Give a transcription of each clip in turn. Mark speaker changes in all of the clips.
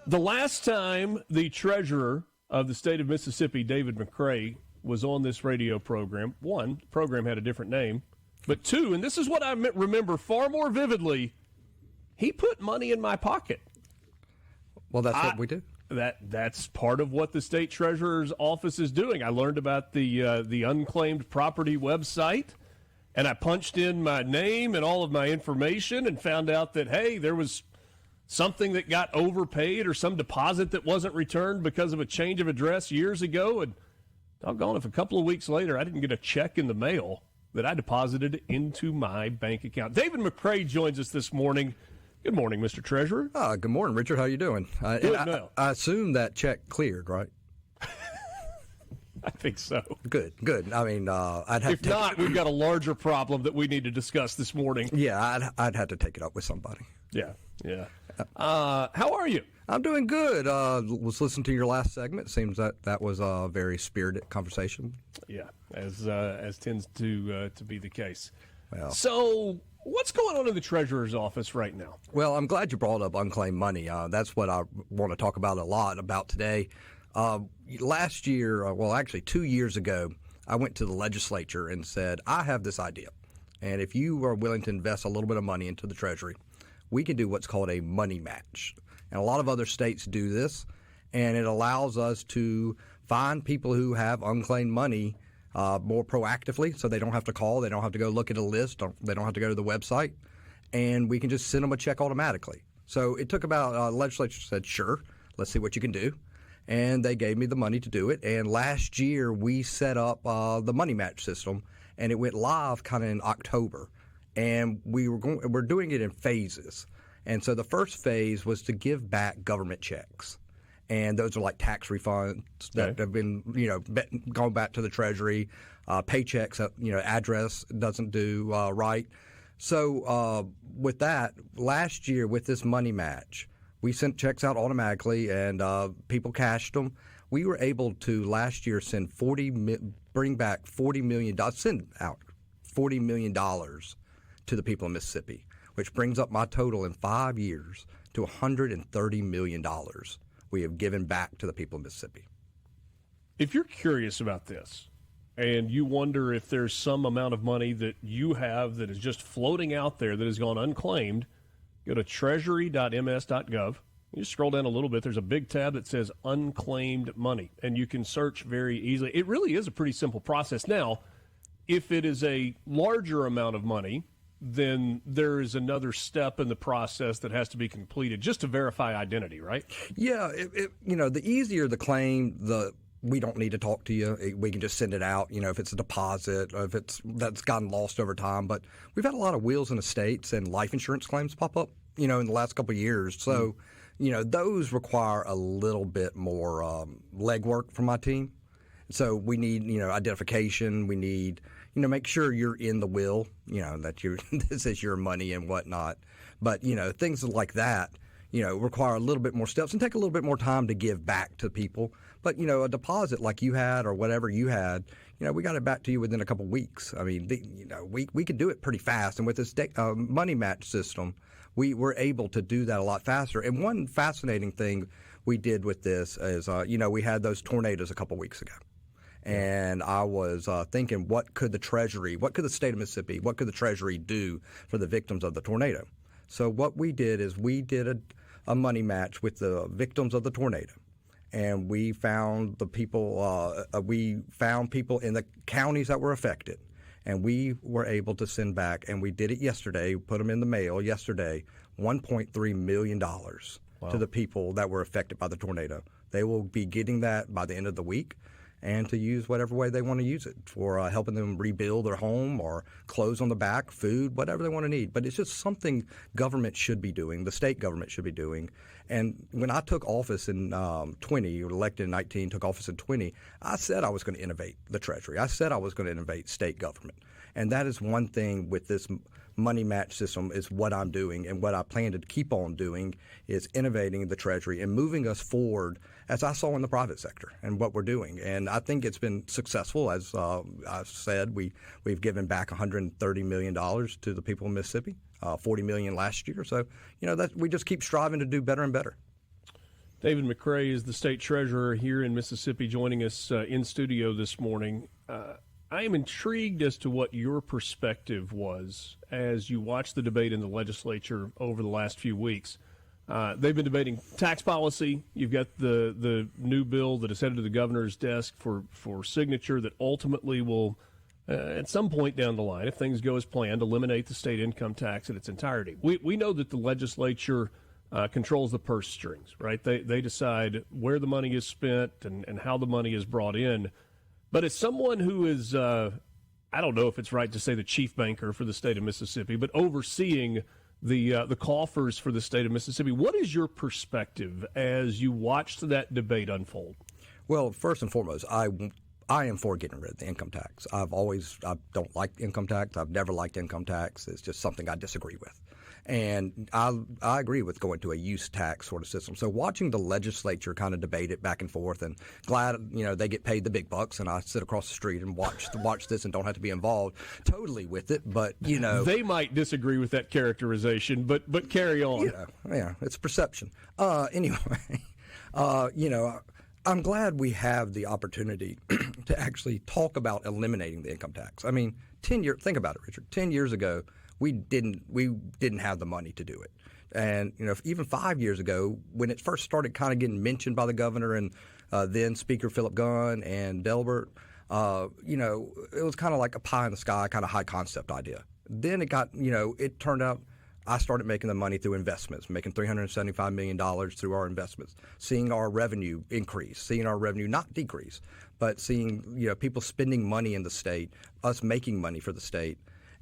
Speaker 1: The last time the treasurer of the state of Mississippi, David McRae, was on this radio program, one, the program had a different name, but two, and this is what I remember far more vividly, he put money in my pocket.
Speaker 2: Well, that's what we do.
Speaker 1: That's part of what the state treasurer's office is doing. I learned about the Unclaimed property website, and I punched in my name and all of my information and found out that, hey, there was something that got overpaid or some deposit that wasn't returned because of a change of address years ago. And doggone, if a couple of weeks later I didn't get a check in the mail that I deposited into my bank account. David McRae joins us this morning. Good morning, Mr. Treasurer.
Speaker 2: Good morning, Richard. How you doing?
Speaker 1: Good.
Speaker 2: I assume that check cleared, right?
Speaker 1: I think so.
Speaker 2: Good. I mean, I'd have.
Speaker 1: If not, we've got a larger problem that we need to discuss this morning.
Speaker 2: Yeah, I'd have to take it up with somebody.
Speaker 1: Yeah. How are you?
Speaker 2: I'm doing good. Was listening to your last segment. Seems that was a very spirited conversation.
Speaker 1: Yeah, as tends to be the case.
Speaker 2: Well,
Speaker 1: so what's going on in the treasurer's office right now?
Speaker 2: Well, I'm glad you brought up unclaimed money. That's what I want to talk about a lot about today. Last year, actually 2 years ago, I went to the legislature and said, I have this idea. And if you are willing to invest a little bit of money into the Treasury, we can do what's called a money match. And a lot of other states do this, and it allows us to find people who have unclaimed money more proactively, so they don't have to call, they don't have to go look at a list, they don't have to go to the website, and we can just send them a check automatically. So it took about, the legislature said, sure, let's see what you can do. And they gave me the money to do it. And last year we set up the money match system, and it went live kind of in October. And we're doing it in phases. And so the first phase was to give back government checks. And those are like tax refunds that have been, going back to the Treasury, paychecks, address doesn't do right. So with that, last year with this money match, we sent checks out automatically, and people cashed them. We were able to last year bring back $40 million, send out $40 million to the people of Mississippi, which brings up my total in 5 years to $130 million we have given back to the people of Mississippi.
Speaker 1: If you're curious about this and you wonder if there's some amount of money that you have that is just floating out there that has gone unclaimed, go to treasury.ms.gov. You just scroll down a little bit. There's a big tab that says unclaimed money, and you can search very easily. It really is a pretty simple process. Now, if it is a larger amount of money, then there is another step in the process that has to be completed just to verify identity, right?
Speaker 2: Yeah. The easier the claim, we don't need to talk to you. We can just send it out, if it's a deposit or if that's gotten lost over time. But we've had a lot of wills in the states and life insurance claims pop up, in the last couple of years. So, those require a little bit more legwork from my team. So we need, identification. We need, make sure you're in the will, that this is your money and whatnot. But, things like that, require a little bit more steps and take a little bit more time to give back to people. But, a deposit like you had or whatever you had, we got it back to you within a couple of weeks. I mean, we could do it pretty fast. And with this money match system, we were able to do that a lot faster. And one fascinating thing we did with this is, we had those tornadoes a couple of weeks ago. And I was thinking, what could the state of Mississippi, what could the Treasury do for the victims of the tornado? So what we did is we did a money match with the victims of the tornado. And we found people in the counties that were affected. And we were able to send back, and we did it yesterday, put them in the mail yesterday, $1.3 million to the people that were affected by the tornado. They will be getting that by the end of the week, and to use whatever way they want to use it for helping them rebuild their home or clothes on the back, food, whatever they want to need. But it's just something government should be doing, the state government should be doing. And when I took office in 20, elected in 19, took office in 20, I said I was going to innovate the Treasury. I said I was going to innovate state government. And that is one thing with this money match system is what I'm doing, and what I plan to keep on doing is innovating the Treasury and moving us forward, as I saw in the private sector and what we're doing. And I think it's been successful. As I've said, we've given back $130 million to the people of Mississippi, $40 million last year. So, that we just keep striving to do better and better.
Speaker 1: David McRae is the state treasurer here in Mississippi, joining us in studio this morning. I am intrigued as to what your perspective was as you watched the debate in the legislature over the last few weeks. They've been debating tax policy. You've got the new bill that is headed to the governor's desk for signature that ultimately will, at some point down the line, if things go as planned, eliminate the state income tax in its entirety. We know that the legislature controls the purse strings, right? They decide where the money is spent and how the money is brought in. But as someone who is, I don't know if it's right to say the chief banker for the state of Mississippi, but overseeing the coffers for the state of Mississippi, what is your perspective as you watched that debate unfold?
Speaker 2: Well, first and foremost, I am for getting rid of the income tax. I don't like income tax. I've never liked income tax. It's just something I disagree with. And I agree with going to a use tax sort of system. So watching the legislature kind of debate it back and forth, and glad they get paid the big bucks, and I sit across the street and watch this and don't have to be involved totally with it. But
Speaker 1: they might disagree with that characterization, but carry on.
Speaker 2: Yeah, it's perception. Anyway, I'm glad we have the opportunity to actually talk about eliminating the income tax. I mean, think about it, Richard. 10 years ago, we didn't have the money to do it. And, even 5 years ago, when it first started kind of getting mentioned by the governor and then Speaker Philip Gunn and Delbert, it was kind of like a pie in the sky, kind of high concept idea. Then it got, it turned out I started making the money through investments, making $375 million through our investments, seeing our revenue increase, seeing our revenue not decrease, but seeing, people spending money in the state, us making money for the state.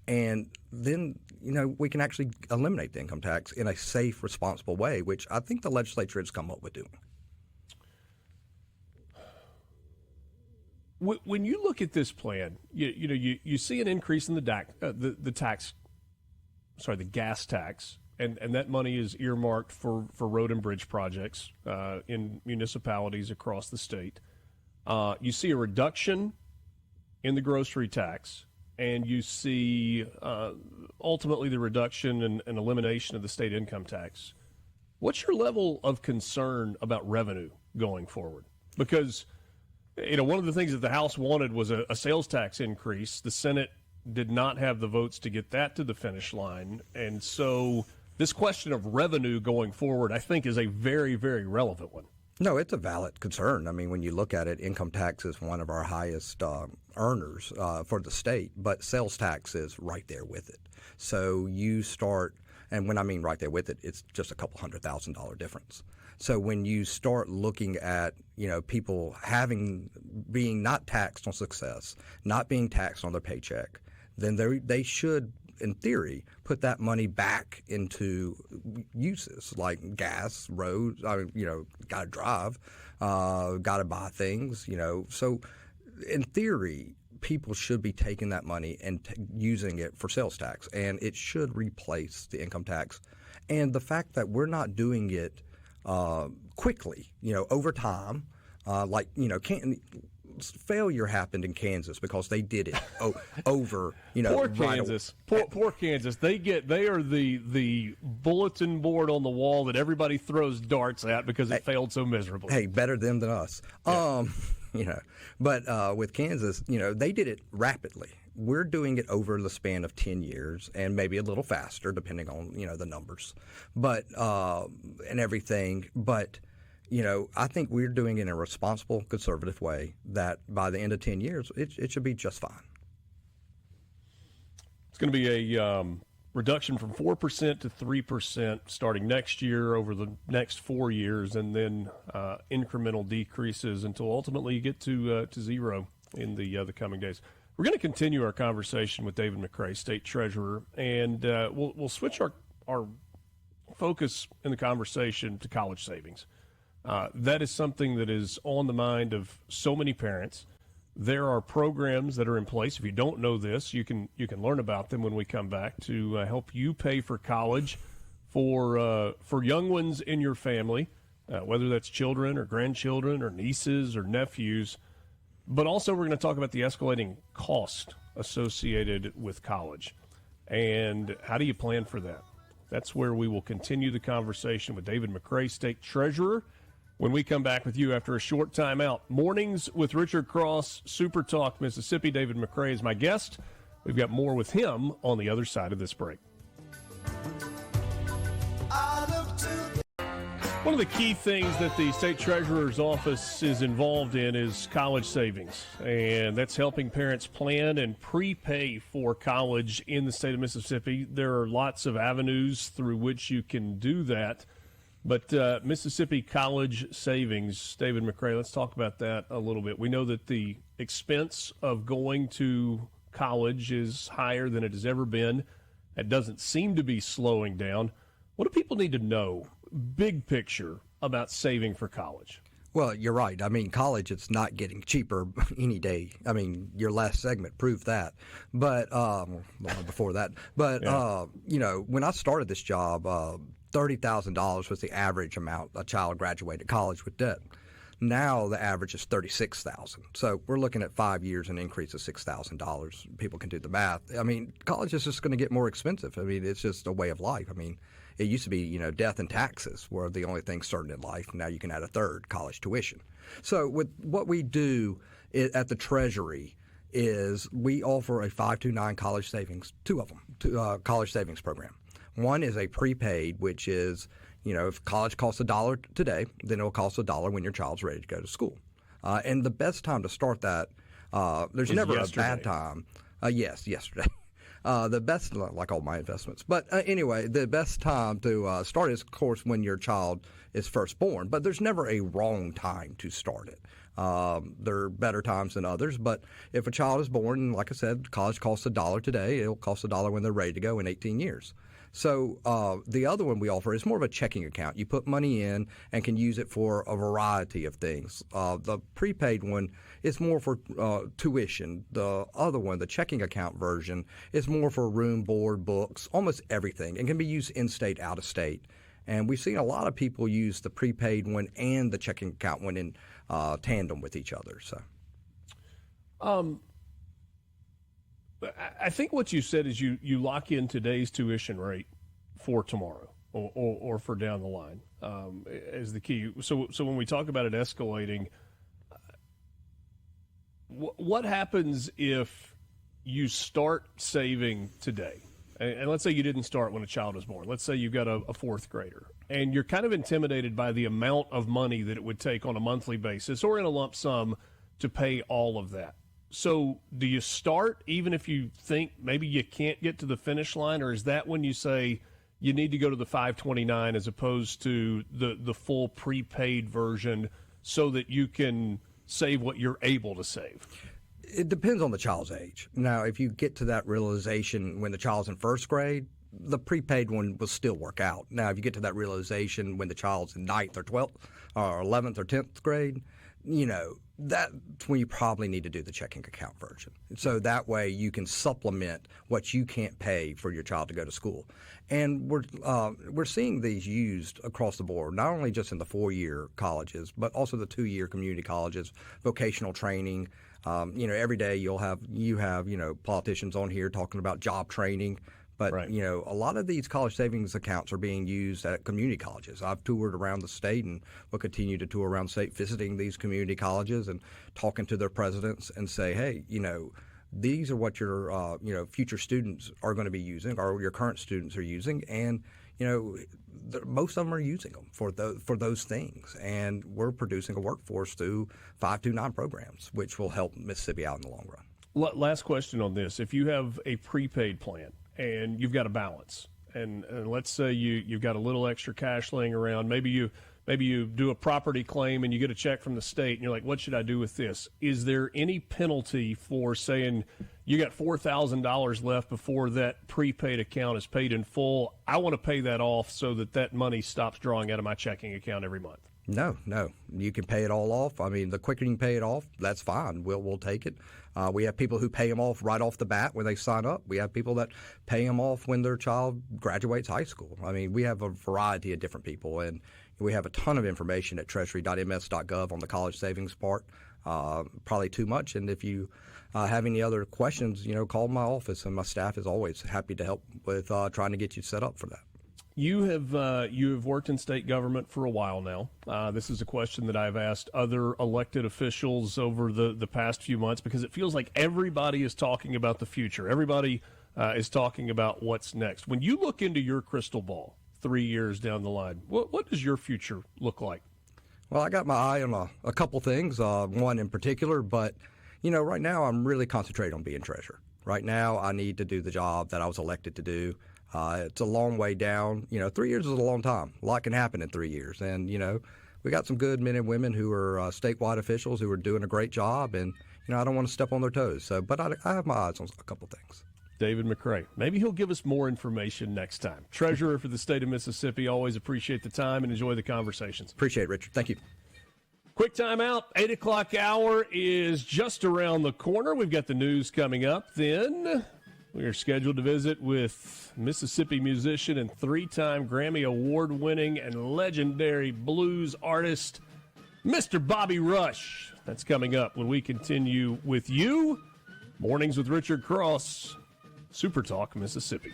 Speaker 2: And then, we can actually eliminate the income tax in a safe, responsible way, which I think the legislature has come up with doing.
Speaker 1: When you look at this plan, you see an increase in the gas tax, and that money is earmarked for road and bridge projects in municipalities across the state. You see a reduction in the grocery tax. And you see ultimately the reduction and elimination of the state income tax. What's your level of concern about revenue going forward? Because, one of the things that the House wanted was a sales tax increase. The Senate did not have the votes to get that to the finish line. And so this question of revenue going forward, I think, is a very, very relevant one.
Speaker 2: No, it's a valid concern. I mean, when you look at it, income tax is one of our highest earners for the state, but sales tax is right there with it. So you start, and when I mean right there with it, it's just a couple $100,000 difference. So when you start looking at, people being not taxed on success, not being taxed on their paycheck, then they should, in theory, put that money back into uses like gas, roads, got to drive, got to buy things, So in theory, people should be taking that money and using it for sales tax, and it should replace the income tax. And the fact that we're not doing it quickly, over time, failure happened in Kansas because they did it over,
Speaker 1: Poor Kansas. Poor Kansas. They are the bulletin board on the wall that everybody throws darts at because it failed so miserably.
Speaker 2: Hey, better them than us. Yeah. But with Kansas, they did it rapidly. We're doing it over the span of 10 years and maybe a little faster depending on, the numbers, but and everything. But I think we're doing it in a responsible, conservative way that by the end of 10 years, it should be just fine.
Speaker 1: It's going to be a reduction from 4% to 3% starting next year over the next 4 years, and then incremental decreases until ultimately you get to zero in the coming days. We're going to continue our conversation with David McRae, State Treasurer, and we'll switch our focus in the conversation to college savings. That is something that is on the mind of so many parents. There are programs that are in place. If you don't know this, you can learn about them when we come back to help you pay for college for young ones in your family, whether that's children or grandchildren or nieces or nephews. But also we're going to talk about the escalating cost associated with college. And how do you plan for that? That's where we will continue the conversation with David McRae, State Treasurer. when we come back with you after a short time out. Mornings with Richard Cross, SuperTalk Mississippi. David McRae is my guest. We've got more with him on the other side of this break. One of the key things that the state treasurer's office is involved in is college savings, and that's helping parents plan and prepay for college in the state of Mississippi. There are lots of avenues through which you can do that, but Mississippi College Savings, David McRae, let's talk about that a little bit. We know that the expense of going to college is higher than it has ever been. It doesn't seem to be slowing down. What do people need to know, big picture, about saving for college?
Speaker 2: Well, you're right. I mean, college, it's not getting cheaper any day. I mean, your last segment proved that. But before that. But, when I started this job, $30,000 was the average amount a child graduated college with debt. Now the average is $36,000. So we're looking at 5 years, an increase of $6,000. People can do the math. I mean, college is just going to get more expensive. I mean, it's just a way of life. I mean, it used to be, death and taxes were the only things certain in life. Now you can add a third, college tuition. So with what we do at the Treasury is we offer a 529 college savings, two of them, college savings program. One is a prepaid, which is, if college costs $1 today, then it'll cost $1 when your child's ready to go to school. And the best time to start that, there's never a bad time. Yes, yesterday. The best, like all my investments. But anyway, the best time to start is, of course, when your child is first born. But there's never a wrong time to start it. There are better times than others. But if a child is born, like I said, college costs $1 today. It'll cost $1 when they're ready to go in 18 years. So the other one we offer is more of a checking account. You put money in and can use it for a variety of things. The prepaid one is more for tuition. The other one, the checking account version, is more for room, board, books, almost everything, and can be used in-state, out-of-state. And we've seen a lot of people use the prepaid one and the checking account one in tandem with each other. So.
Speaker 1: I think what you said is you lock in today's tuition rate for tomorrow or for down the line as the key. So when we talk about it escalating, what happens if you start saving today? And let's say you didn't start when a child was born. Let's say you've got a fourth grader, and you're kind of intimidated by the amount of money that it would take on a monthly basis or in a lump sum to pay all of that. So do you start even if you think maybe you can't get to the finish line, or is that when you say you need to go to the 529 as opposed to the full prepaid version so that you can save what you're able to save?
Speaker 2: It depends on the child's age. Now, if you get to that realization when the child's in first grade, the prepaid one will still work out. Now, if you get to that realization when the child's in 9th or 12th or 11th or 10th grade, that's when you probably need to do the checking account version. So that way you can supplement what you can't pay for your child to go to school. And we're seeing these used across the board, not only just in the 4-year colleges, but also the 2-year community colleges, vocational training. Every day you have politicians on here talking about job training. But,
Speaker 1: right.
Speaker 2: A lot of these college savings accounts are being used at community colleges. I've toured around the state and will continue to tour around the state, visiting these community colleges and talking to their presidents and say, hey, these are what your, future students are going to be using or your current students are using. And, most of them are using them for those things. And we're producing a workforce through 529 programs, which will help Mississippi out in the long run.
Speaker 1: Last question on this. If you have a prepaid plan, and you've got a balance, and let's say you've got a little extra cash laying around. Maybe you do a property claim and you get a check from the state, and you're like, what should I do with this? Is there any penalty for saying you got $4,000 left before that prepaid account is paid in full? I want to pay that off so that money stops drawing out of my checking account every month.
Speaker 2: No. You can pay it all off. I mean, the quicker you can pay it off, that's fine. We'll take it. We have people who pay them off right off the bat when they sign up. We have people that pay them off when their child graduates high school. I mean, we have a variety of different people, and we have a ton of information at treasury.ms.gov on the college savings part. Probably too much. And if you have any other questions, call my office, and my staff is always happy to help with trying to get you set up for that.
Speaker 1: You have worked in state government for a while now. This is a question that I've asked other elected officials over the past few months because it feels like everybody is talking about the future. Everybody is talking about what's next. When you look into your crystal ball 3 years down the line, what does your future look like?
Speaker 2: Well, I got my eye on a couple things, one in particular, but, right now I'm really concentrated on being treasurer. Right now I need to do the job that I was elected to do. It's a long way down. 3 years is a long time. A lot can happen in 3 years. And, we got some good men and women who are statewide officials who are doing a great job. And, I don't want to step on their toes. But I have my eyes on a couple things.
Speaker 1: David McRae. Maybe he'll give us more information next time. Treasurer for the state of Mississippi. Always appreciate the time and enjoy the conversations.
Speaker 2: Appreciate it, Richard. Thank you.
Speaker 1: Quick time out. 8 o'clock hour is just around the corner. We've got the news coming up. Then we are scheduled to visit with Mississippi musician and 3-time Grammy Award-winning and legendary blues artist, Mr. Bobby Rush. That's coming up when we continue with you. Mornings with Richard Cross, SuperTalk, Mississippi.